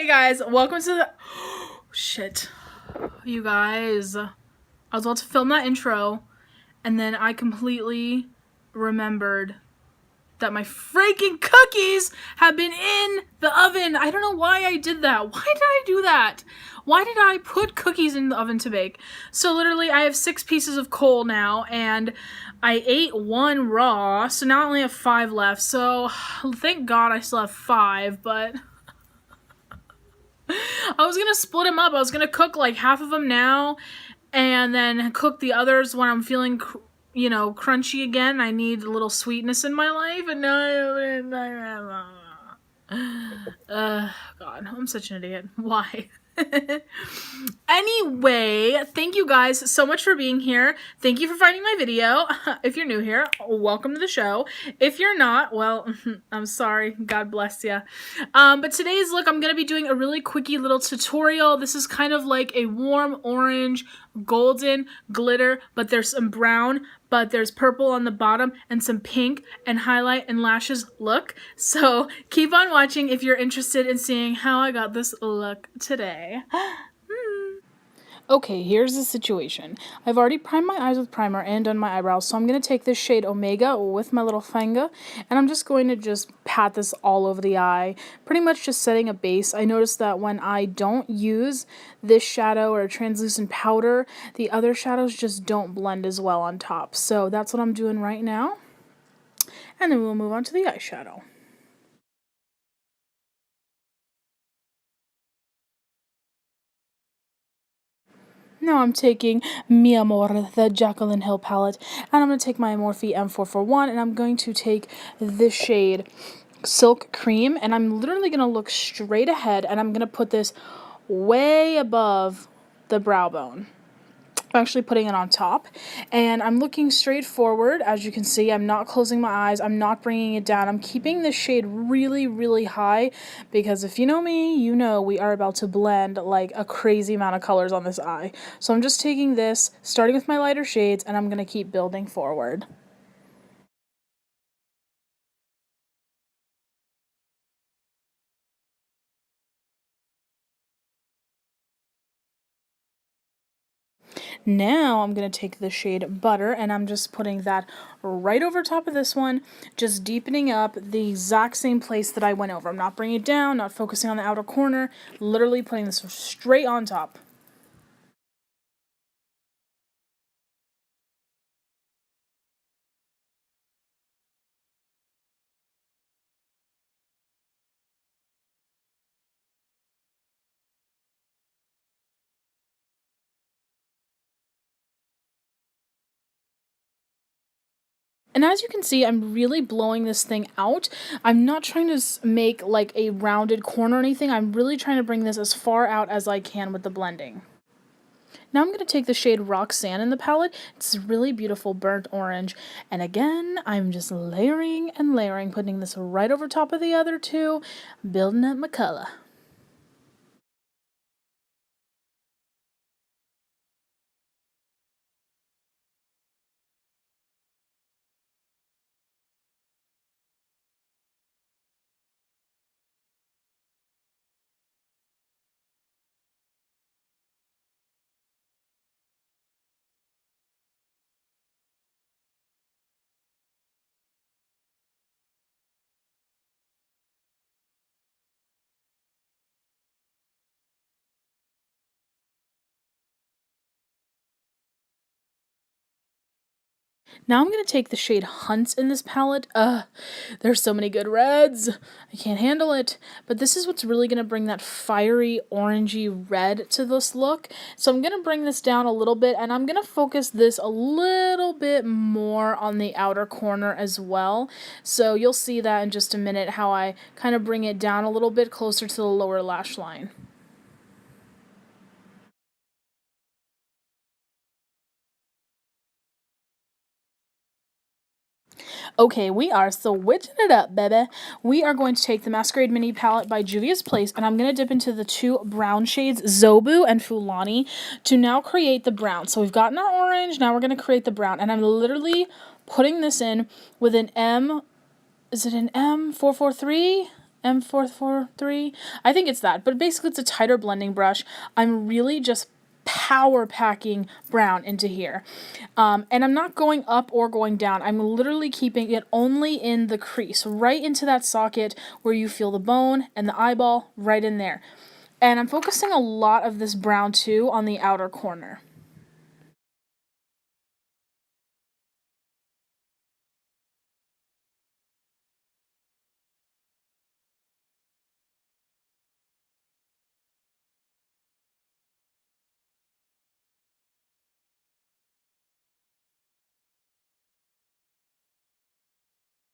Hey guys, welcome to the shit. You guys, I was about to film that intro and then I completely remembered that my freaking cookies have been in the oven. I don't know why I did that. Why did I do that? Why did I put cookies in the oven to bake? So literally I have 6 pieces of coal now and I ate 1 raw, so now I only have 5 left. So thank God I still have 5, but I was gonna split them up. I was gonna cook like half of them now and then cook the others when I'm feeling, you know, crunchy again. I need a little sweetness in my life, and now God, I'm such an idiot. Why? Anyway, thank you guys so much for being here. Thank you for finding my video. If you're new here, welcome to the show. If you're not, well, I'm sorry. God bless you. But today's look, I'm going to be doing a really quickie little tutorial. This is kind of like a warm orange, golden glitter, but there's some brown, but there's purple on the bottom and some pink and highlight and lashes look. So keep on watching if you're interested in seeing how I got this look today. Okay, here's the situation. I've already primed my eyes with primer and done my eyebrows, so I'm going to take this shade Omega with my little finger, and I'm just going to just pat this all over the eye, pretty much just setting a base. I noticed that when I don't use this shadow or a translucent powder, the other shadows just don't blend as well on top. So that's what I'm doing right now, and then we'll move on to the eyeshadow. Now I'm taking Mi Amor, the Jacqueline Hill palette, and I'm going to take my Morphe M441, and I'm going to take this shade Silk Cream, and I'm literally going to look straight ahead, and I'm going to put this way above the brow bone. I'm actually putting it on top, and I'm looking straight forward. As you can see, I'm not closing my eyes, I'm not bringing it down. I'm keeping this shade really, really high, because if you know me, you know we are about to blend like a crazy amount of colors on this eye. So I'm just taking this, starting with my lighter shades, and I'm going to keep building forward. Now I'm going to take the shade Butter, and I'm just putting that right over top of this one, just deepening up the exact same place that I went over. I'm not bringing it down, not focusing on the outer corner, literally putting this straight on top. And as you can see, I'm really blowing this thing out. I'm not trying to make like a rounded corner or anything. I'm really trying to bring this as far out as I can with the blending. Now I'm going to take the shade Roxanne in the palette. It's really beautiful burnt orange. And again, I'm just layering and layering, putting this right over top of the other two, building up my color. Now I'm going to take the shade Hunt in this palette. There's so many good reds. I can't handle it. But this is what's really going to bring that fiery, orangey red to this look. So I'm going to bring this down a little bit, and I'm going to focus this a little bit more on the outer corner as well. So you'll see that in just a minute, how I kind of bring it down a little bit closer to the lower lash line. Okay, we are switching it up, baby. We are going to take the Masquerade Mini Palette by Juvias Place, and I'm going to dip into the 2 brown shades, Zobu and Fulani, to now create the brown. So we've gotten our orange, now we're going to create the brown, and I'm literally putting this in with an M, is it an M443? M443. I think it's that, but basically it's a tighter blending brush. I'm really just power packing brown into here. And I'm not going up or going down. I'm literally keeping it only in the crease, right into that socket where you feel the bone and the eyeball, right in there. And I'm focusing a lot of this brown too on the outer corner.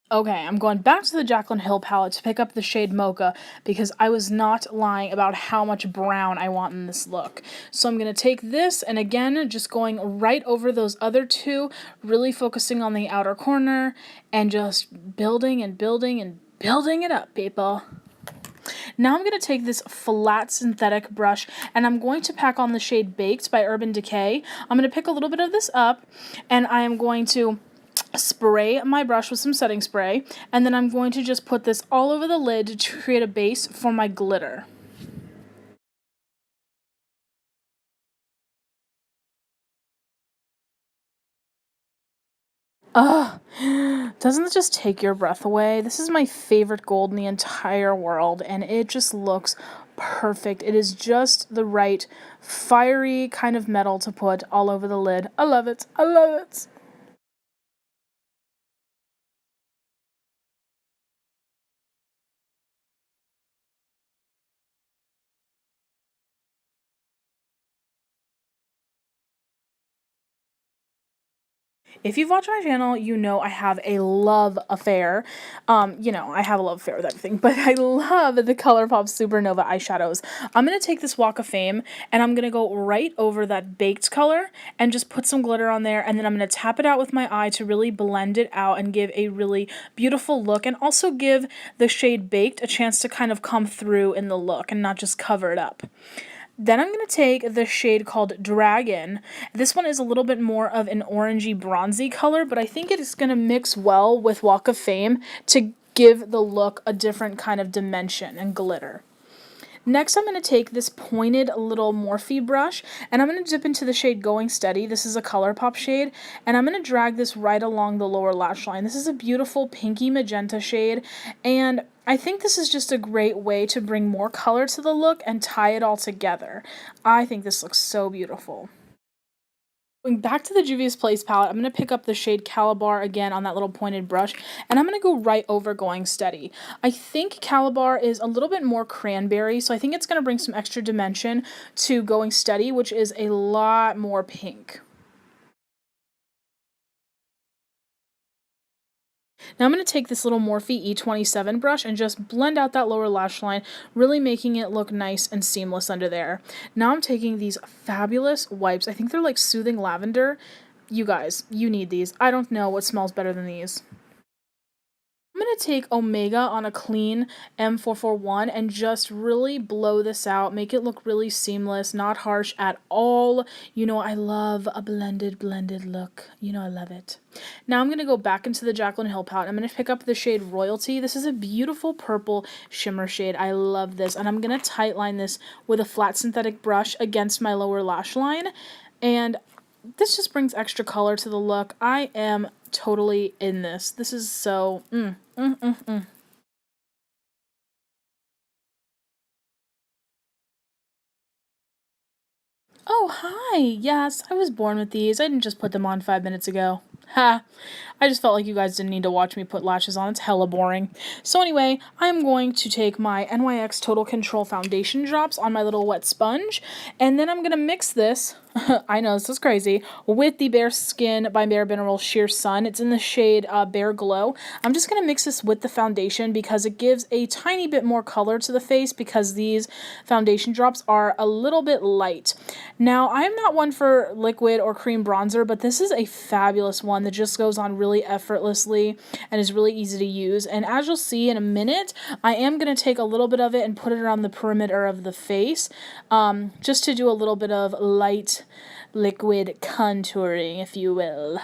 Okay, I'm going back to the Jaclyn Hill palette to pick up the shade Mocha because I was not lying about how much brown I want in this look. So I'm going to take this and again, just going right over those other two, really focusing on the outer corner and just building and building and building it up, people. Now I'm going to take this flat synthetic brush and I'm going to pack on the shade Baked by Urban Decay. I'm going to pick a little bit of this up and I am going to spray my brush with some setting spray, and then I'm going to just put this all over the lid to create a base for my glitter. Ugh, doesn't it just take your breath away? This is my favorite gold in the entire world, and it just looks perfect. It is just the right fiery kind of metal to put all over the lid. I love it. I love it. If you've watched my channel, you know I have a love affair. I have a love affair with everything, but I love the ColourPop Supernova eyeshadows. I'm going to take this Walk of Fame, and I'm going to go right over that baked color and just put some glitter on there, and then I'm going to tap it out with my eye to really blend it out and give a really beautiful look, and also give the shade Baked a chance to kind of come through in the look and not just cover it up. Then I'm going to take the shade called Dragon. This one is a little bit more of an orangey bronzy color, but I think it is going to mix well with Walk of Fame to give the look a different kind of dimension and glitter. Next, I'm going to take this pointed little Morphe brush, and I'm going to dip into the shade Going Steady. This is a ColourPop shade, and I'm going to drag this right along the lower lash line. This is a beautiful pinky magenta shade, and I think this is just a great way to bring more color to the look and tie it all together. I think this looks so beautiful. Going back to the Juvia's Place palette, I'm going to pick up the shade Calabar again on that little pointed brush, and I'm going to go right over Going Steady. I think Calabar is a little bit more cranberry, so I think it's going to bring some extra dimension to Going Steady, which is a lot more pink. Now I'm going to take this little Morphe E27 brush and just blend out that lower lash line, really making it look nice and seamless under there. Now I'm taking these fabulous wipes. I think they're like Soothing Lavender. You guys, you need these. I don't know what smells better than these. I'm going to take Omega on a clean M441 and just really blow this out, make it look really seamless, not harsh at all. You know, I love a blended look. You know, I love it. Now I'm going to go back into the Jaclyn Hill palette. I'm going to pick up the shade Royalty. This is a beautiful purple shimmer shade. I love this. And I'm going to tightline this with a flat synthetic brush against my lower lash line. And this just brings extra color to the look. I am totally in this. This is so, Oh, hi. Yes, I was born with these. I didn't just put them on 5 minutes ago. Ha. I just felt like you guys didn't need to watch me put lashes on. It's hella boring. So anyway, I'm going to take my NYX Total Control foundation drops on my little wet sponge, and then I'm going to mix this, I know this is crazy, with the Bare Skin by Bare Minerals Sheer Sun. It's in the shade Bare Glow. I'm just going to mix this with the foundation because it gives a tiny bit more color to the face because these foundation drops are a little bit light. Now, I'm not one for liquid or cream bronzer, but this is a fabulous one that just goes on really effortlessly and is really easy to use. And as you'll see in a minute, I am going to take a little bit of it and put it around the perimeter of the face, just to do a little bit of light liquid contouring, if you will.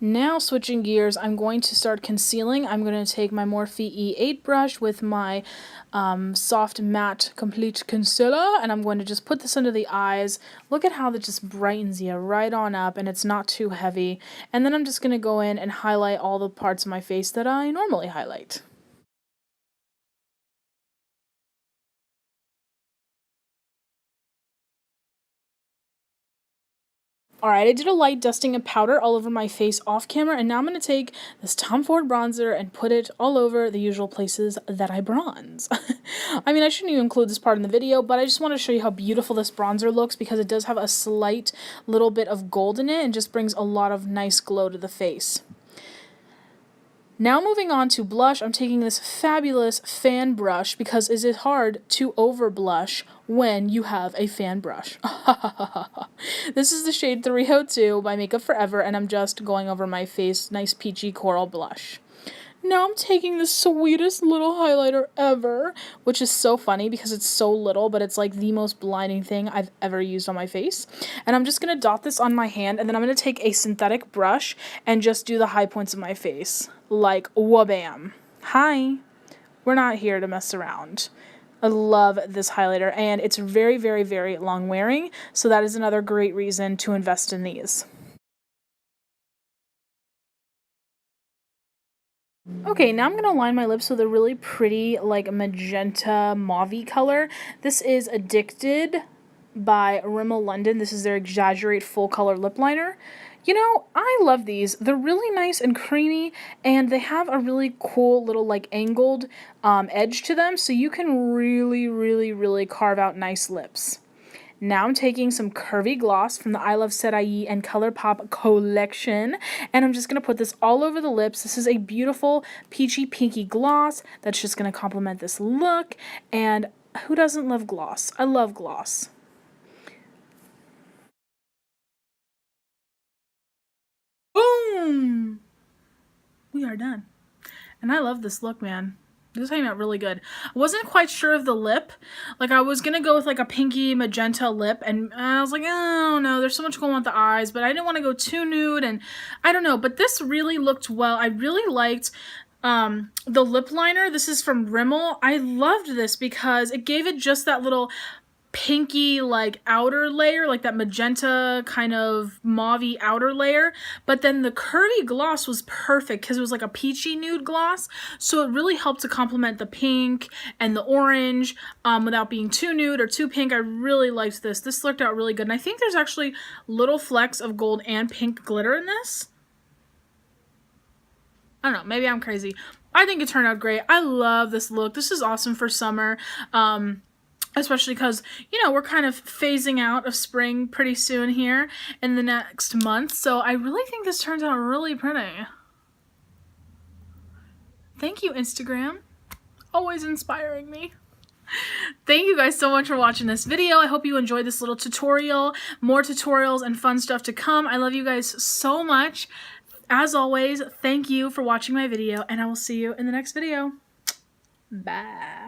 Now switching gears, I'm going to start concealing. I'm going to take my Morphe E8 brush with my soft matte complete concealer, and I'm going to just put this under the eyes. Look at how that just brightens you right on up, and it's not too heavy. And then I'm just going to go in and highlight all the parts of my face that I normally highlight. Alright, I did a light dusting of powder all over my face off camera, and now I'm going to take this Tom Ford bronzer and put it all over the usual places that I bronze. I mean, I shouldn't even include this part in the video, but I just want to show you how beautiful this bronzer looks because it does have a slight little bit of gold in it and just brings a lot of nice glow to the face. Now moving on to blush, I'm taking this fabulous fan brush because is it hard to over blush when you have a fan brush? This is the shade 302 by Makeup Forever, and I'm just going over my face, nice peachy coral blush. Now I'm taking the sweetest little highlighter ever, which is so funny because it's so little, but it's like the most blinding thing I've ever used on my face. And I'm just going to dot this on my hand, and then I'm going to take a synthetic brush and just do the high points of my face. Like, wha-bam. Hi. We're not here to mess around. I love this highlighter, and it's very, very, very long wearing, so that is another great reason to invest in these. Okay, now I'm going to line my lips with a really pretty, like, magenta mauve color. This is Addicted by Rimmel London. This is their Exaggerated full color lip liner. You know, I love these. They're really nice and creamy, and they have a really cool little, like, angled edge to them, so you can really, really, really carve out nice lips. Now I'm taking some Curvii gloss from the iluvsarahiixColourPop collection, and I'm just going to put this all over the lips. This is a beautiful peachy pinky gloss that's just going to complement this look, and who doesn't love gloss? I love gloss. Boom! We are done. And I love this look, man. This came out really good. I wasn't quite sure of the lip. Like, I was going to go with, like, a pinky magenta lip. And I was like, oh, no, there's so much going on with the eyes. But I didn't want to go too nude. And I don't know. But this really looked well. I really liked the lip liner. This is from Rimmel. I loved this because it gave it just that little pinky, like, outer layer, like that magenta kind of mauve-y outer layer, but then the Curvii gloss was perfect because it was like a peachy nude gloss, so it really helped to complement the pink and the orange without being too nude or too pink. I really liked this. This looked out really good, and I think there's actually little flecks of gold and pink glitter in this. I don't know, maybe I'm crazy. I think it turned out great. I love this look. This is awesome for summer. Especially because, you know, we're kind of phasing out of spring pretty soon here in the next month. So I really think this turns out really pretty. Thank you, Instagram. Always inspiring me. Thank you guys so much for watching this video. I hope you enjoyed this little tutorial. More tutorials and fun stuff to come. I love you guys so much. As always, thank you for watching my video, and I will see you in the next video. Bye.